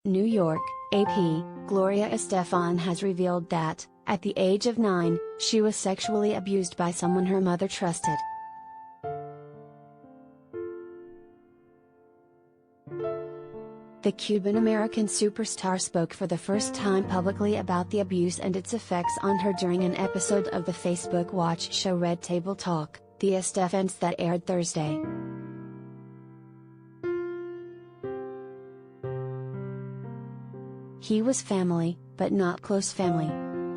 New York, AP, Gloria Estefan has revealed that, at the age of 9, she was sexually abused by someone her mother trusted. The Cuban-American superstar spoke for the first time publicly about the abuse and its effects on her during an episode of the Facebook watch show Red Table Talk, The Estefans, that aired Thursday. He was family, but not close family.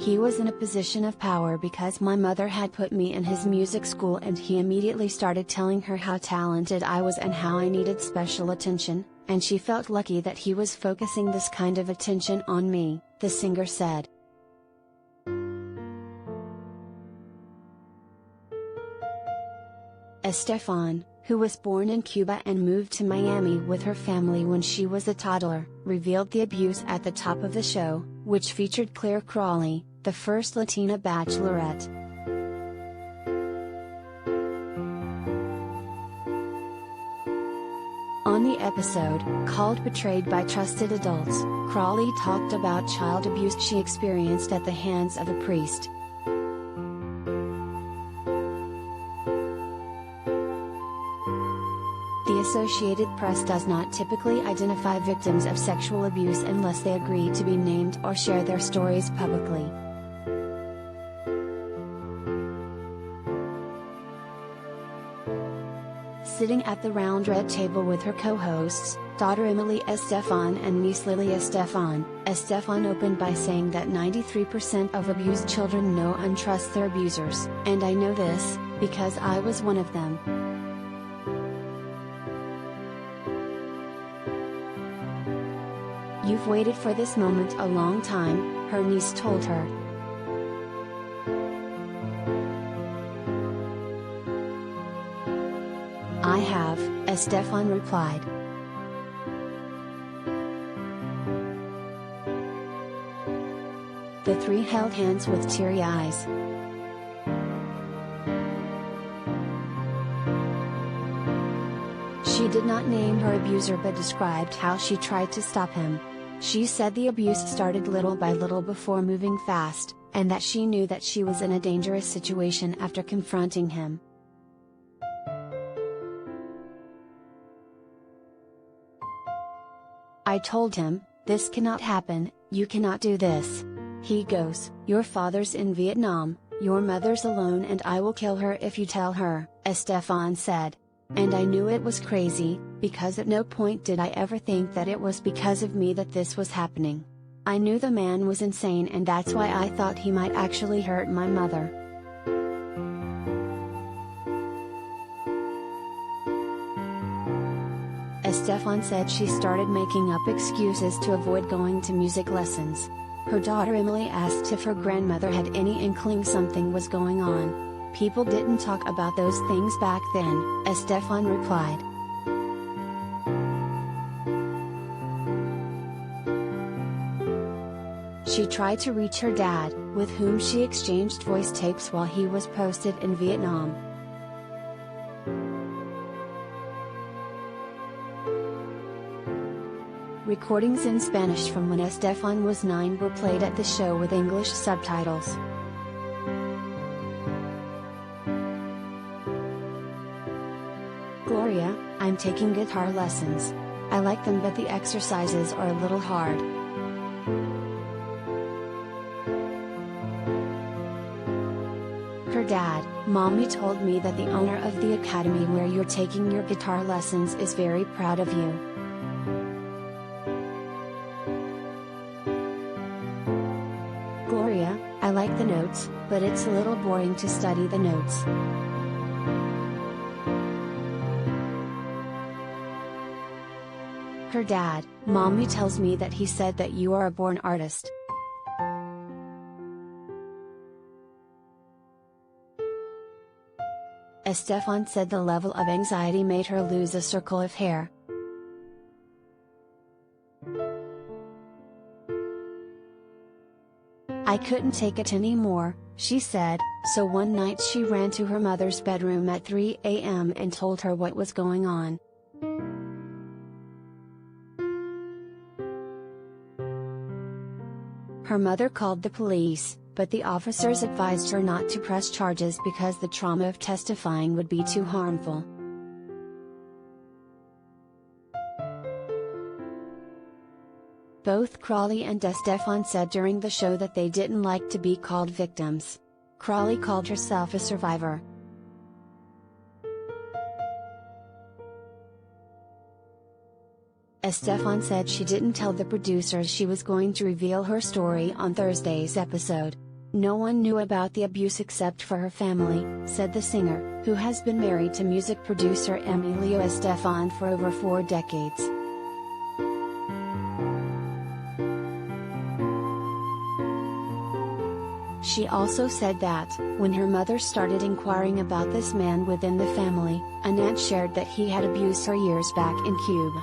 He was in a position of power because my mother had put me in his music school, and he immediately started telling her how talented I was and how I needed special attention, and she felt lucky that he was focusing this kind of attention on me, the singer said. Estefan, who was born in Cuba and moved to Miami with her family when she was a toddler, revealed the abuse at the top of the show, which featured Claire Crawley, the first Latina bachelorette. On the episode, called Betrayed by Trusted Adults, Crawley talked about child abuse she experienced at the hands of a priest. The Associated Press does not typically identify victims of sexual abuse unless they agree to be named or share their stories publicly. Sitting at the round red table with her co-hosts, daughter Emily Estefan and niece Lily Estefan, Estefan opened by saying that 93% of abused children know and trust their abusers, and I know this, because I was one of them. You've waited for this moment a long time, her niece told her. I have, Estefan replied. The three held hands with teary eyes. She did not name her abuser but described how she tried to stop him. She said the abuse started little by little before moving fast, and that she knew that she was in a dangerous situation after confronting him. I told him, this cannot happen, you cannot do this. He goes, your father's in Vietnam, your mother's alone and I will kill her if you tell her, Estefan said. And I knew it was crazy, because at no point did I ever think that it was because of me that this was happening. I knew the man was insane, and that's why I thought he might actually hurt my mother. Estefan said she started making up excuses to avoid going to music lessons. Her daughter Emily asked if her grandmother had any inkling something was going on. People didn't talk about those things back then, Estefan replied. She tried to reach her dad, with whom she exchanged voice tapes while he was posted in Vietnam. Recordings in Spanish from when Estefan was 9 were played at the show with English subtitles. Gloria, I'm taking guitar lessons. I like them, but the exercises are a little hard. Her dad, Mommy told me that the owner of the academy where you're taking your guitar lessons is very proud of you. Gloria, I like the notes, but it's a little boring to study the notes. Her dad, Mommy tells me that he said that you are a born artist. Estefan said the level of anxiety made her lose a circle of hair. I couldn't take it anymore, she said, so one night she ran to her mother's bedroom at 3 a.m. and told her what was going on. Her mother called the police, but the officers advised her not to press charges because the trauma of testifying would be too harmful. Both Crawley and Estefan said during the show that they didn't like to be called victims. Crawley called herself a survivor. Estefan said she didn't tell the producers she was going to reveal her story on Thursday's episode. No one knew about the abuse except for her family, said the singer, who has been married to music producer Emilio Estefan for over 4 decades. She also said that, when her mother started inquiring about this man within the family, an aunt shared that he had abused her years back in Cuba.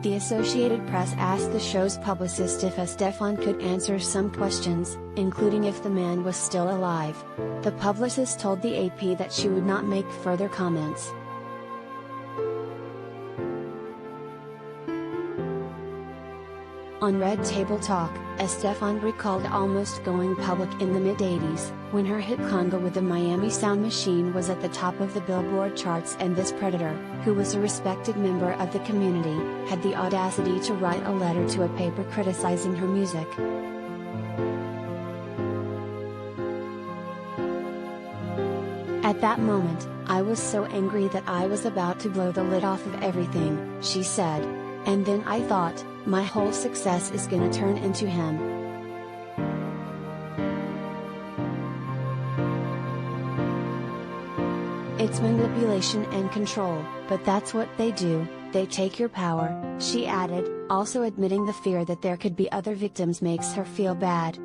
The Associated Press asked the show's publicist if Estefan could answer some questions, including if the man was still alive. The publicist told the AP that she would not make further comments. On Red Table Talk, Estefan recalled almost going public in the mid-80s, when her hit Conga with the Miami Sound Machine was at the top of the Billboard charts, and this predator, who was a respected member of the community, had the audacity to write a letter to a paper criticizing her music. At that moment, I was so angry that I was about to blow the lid off of everything, she said. And then I thought, my whole success is gonna turn into him. It's manipulation and control, but that's what they do, they take your power, she added, also admitting the fear that there could be other victims makes her feel bad.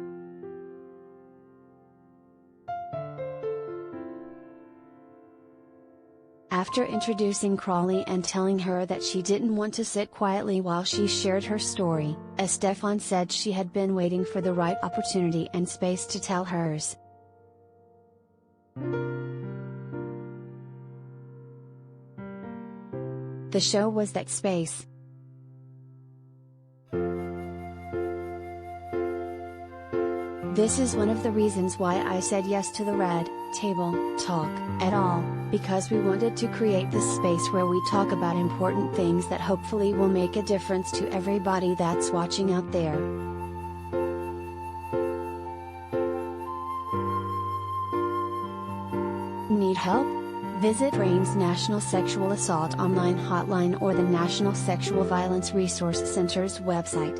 After introducing Crawley and telling her that she didn't want to sit quietly while she shared her story, Estefan said she had been waiting for the right opportunity and space to tell hers. The show was that space. This is one of the reasons why I said yes to the Red Table Talk at all, because we wanted to create this space where we talk about important things that hopefully will make a difference to everybody that's watching out there. Need help? Visit RAIN's National Sexual Assault Online Hotline or the National Sexual Violence Resource Center's website.